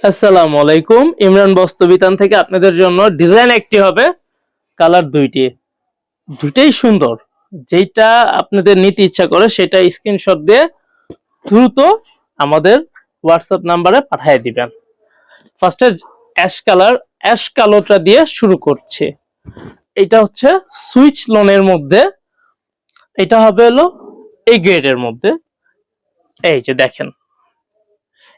আসসালামু আলাইকুম। ইমরান বস্ত্রবিতান থেকে আপনাদের জন্য ডিজাইন একটি হবে, কালার দুইটি। দুইটাই সুন্দর। যেটা আপনাদের নিতে ইচ্ছা করে সেটা স্ক্রিনশট দিয়ে দ্রুত আমাদের হোয়াটসঅ্যাপ নাম্বারে পাঠিয়ে দিবেন। ফার্স্টে অ্যাশ কালোটা দিয়ে শুরু করছি। এটা হচ্ছে সুইচ লোনের মধ্যে, এটা হবে হলো এই গ্রেডের মধ্যে। এই যে দেখেন,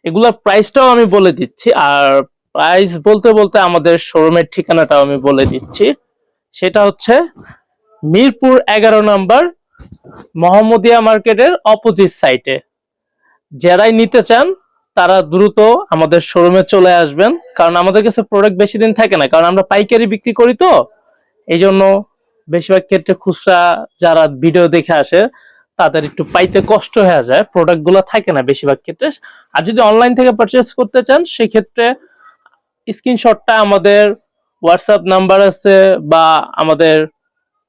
এগুলোর প্রাইসটাও আমি বলে দিচ্ছি, আর প্রাইস বলতে বলতে আমাদের শোরুমের ঠিকানাটাও আমি বলে দিচ্ছি। সেটা হচ্ছে মিরপুর 11 নম্বর, মোহাম্মদিয়া মার্কেটের অপোজিট সাইটে। যারাই নিতে চান তারা দ্রুত আমাদের শোরুমে চলে আসবেন, কারণ আমাদের কাছে প্রোডাক্ট বেশি দিন থাকে না, কারণ আমরা পাইকারি বিক্রি করি। তো এই জন্য বেশিরভাগ ক্ষেত্রে খুচরা যারা ভিডিও দেখে আসে তাদের একটু পাইতে কষ্ট হয়ে যায়, প্রোডাক্টগুলো থাকে না বেশিরভাগ ক্ষেত্রে। আর যদি অনলাইন থেকে পারচেস করতে চান সেক্ষেত্রে স্ক্রিনশটটা আমাদের হোয়াটসঅ্যাপ নাম্বার আছে বা আমাদের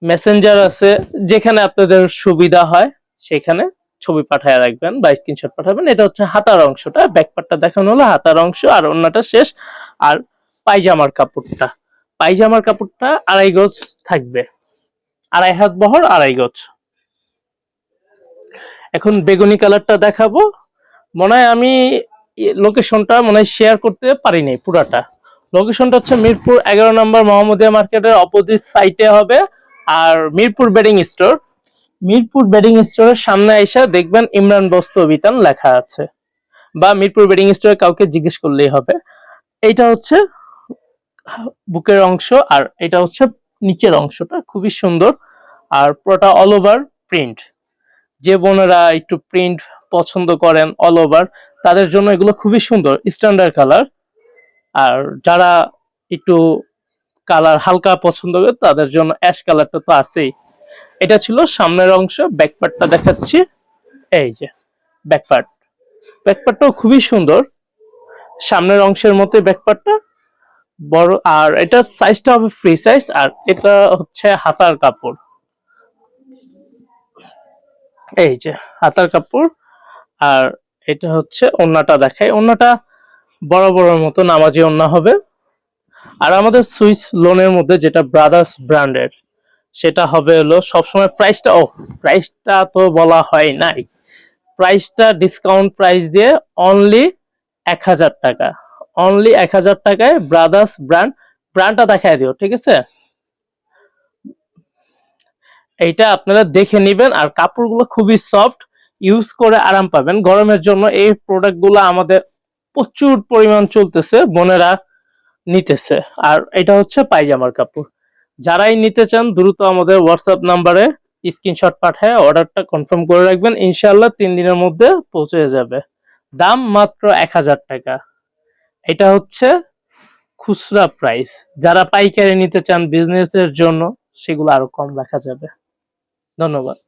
মেসেঞ্জার আছে, যেখানে আপনাদের সুবিধা হয় সেখানে ছবি পাঠায় রাখবেন বা স্ক্রিনশট পাঠাবেন। এটা হচ্ছে হাতার অংশটা, ব্যাকপার্টটা দেখানো হলো হাতার অংশ, আর অন্যটা শেষ। আর পায়জামার কাপড়টা 2.5 গজ থাকবে, 2.5 হাত বহর, 2.5 গজ। এখন বেগুনি কালারটা দেখাবো। মনে হয় আমি লোকেশনটা মনে হয় শেয়ার করতে পারিনি পুরাটা। লোকেশনটা হচ্ছে মিরপুর 11 নম্বর, মোহাম্মদিয়া মার্কেটের অপোজিট সাইটে হবে। আর মিরপুর বেডিং স্টোরের সামনে এসে দেখবেন ইমরান বস্ত্র বিতান লেখা আছে, বা মিরপুর বেডিং স্টোরে কাউকে জিজ্ঞেস করলেই হবে। এইটা হচ্ছে বুকের অংশ, আর এটা হচ্ছে নিচের অংশটা, খুবই সুন্দর। আর পুরোটা অল ওভার প্রিন্ট। যে বোনেরা একটু প্রিন্ট পছন্দ করেন অল ওভার, তাদের জন্য এগুলো খুবই সুন্দর, স্ট্যান্ডার্ড কালার। আর যারা একটু কালার হালকা পছন্দ করে তাদের জন্য অ্যাশ কালারটা তো আছেই। এটা ছিল সামনের অংশ। ব্যাকপার্টটা দেখাচ্ছি। এই যে ব্যাকপার্ট, ব্যাকপার্টটাও খুবই সুন্দর, সামনের অংশের মতো ব্যাকপার্টটা বড়। আর এটা সাইজটা হবে ফ্রি সাইজ, আর এটা হচ্ছে হাতার কাপড়। এই যে হাতার কাপড়। আর এটা হচ্ছে ওন্নাটা দেখাই, ওন্নাটা বড় বড় মতো নামাজি ওন্না হবে। আর আমাদের সুইস লোনের মধ্যে যেটা ব্রাদার্স ব্র্যান্ডের, সেটা হবে হলো সবসময় প্রাইসটা তো বলা হয় নাই। প্রাইসটা ডিসকাউন্ট প্রাইস দিয়ে অনলি 1,000 টাকা, অনলি 1,000 টাকায় ব্রাদার্স ব্র্যান্ডটা দেখায় দিও, ঠিক আছে? এইটা আপনারা দেখে নেবেন। আর কাপড়গুলো খুবই সফট, ইউজ করে আরাম পাবেন। গরমের জন্য এই প্রোডাক্টগুলো আমাদের প্রচুর পরিমাণ চলতেছে, বোনেরা নিতেছে। আর এটা হচ্ছে পায়জামার কাপড়। যারাই নিতে চান দ্রুত আমাদের হোয়াটসঅ্যাপ নাম্বারে স্ক্রিনশট পাঠায় অর্ডারটা কনফার্ম করে রাখবেন, ইনশাআল্লাহ 3 দিনের মধ্যে পৌঁছে যাবে। দাম মাত্র 1,000 টাকা। এটা হচ্ছে খুচরা প্রাইস। যারা পাইকারি নিতে চান বিজনেসের জন্য, সেগুলো আরো কম রাখা যাবে। ধন্যবাদ।